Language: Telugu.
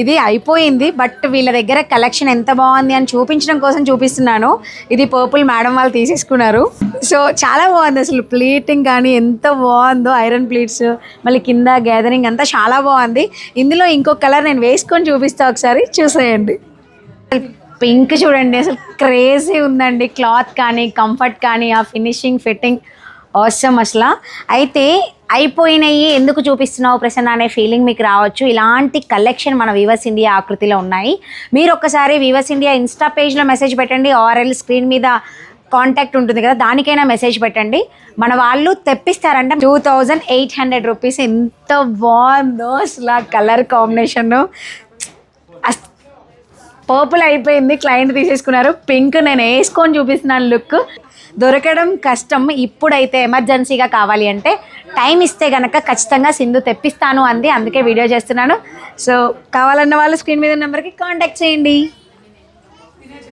ఇది అయిపోయింది, బట్ వీళ్ళ దగ్గర కలెక్షన్ ఎంత బాగుంది అని చూపించడం కోసం చూపిస్తున్నాను. ఇది పర్పుల్ మేడం వాళ్ళు తీసేసుకున్నారు. సో చాలా బాగుంది అసలు, ప్లీటింగ్ కానీ ఎంత బాగుందో, ఐరన్ ప్లీట్స్, మళ్ళీ కింద గ్యాదరింగ్ అంతా చాలా బాగుంది. ఇందులో ఇంకొక కలర్ నేను వేసుకొని చూపిస్తా, ఒకసారి చూసేయండి. పింక్ చూడండి, అసలు క్రేజీ ఉందండి. క్లాత్ కానీ కంఫర్ట్ కానీ ఆ ఫినిషింగ్ ఫిట్టింగ్ అవసరం అసలు. అయితే అయిపోయినాయి ఎందుకు చూపిస్తున్నావు ప్రసన్న అనే ఫీలింగ్ మీకు రావచ్చు. ఇలాంటి కలెక్షన్ మన వీవర్స్ ఇండియా ఆకృతిలో ఉన్నాయి. మీరు ఒక్కసారి వీవర్స్ ఇండియా ఇన్స్టా పేజ్లో మెసేజ్ పెట్టండి, ఆర్ఎల్ స్క్రీన్ మీద కాంటాక్ట్ ఉంటుంది కదా, దానికైనా మెసేజ్ పెట్టండి. మన వాళ్ళు తెప్పిస్తారంట. 2800 రూపీస్. ఎంత బాగుందో అసలు కలర్ కాంబినేషన్. పర్పుల్ అయిపోయింది, క్లయింట్ తీసేసుకున్నారు. పింక్ నేను వేసుకొని చూపిస్తున్నాను. లుక్ దొరకడం కష్టం. ఇప్పుడైతే ఎమర్జెన్సీగా కావాలి అంటే టైం ఇస్తే కనుక ఖచ్చితంగా సింధు తెప్పిస్తాను అంది, అందుకే వీడియో చేస్తున్నాను. సో కావాలన్న వాళ్ళు స్క్రీన్ మీద నెంబర్కి కాంటాక్ట్ చేయండి.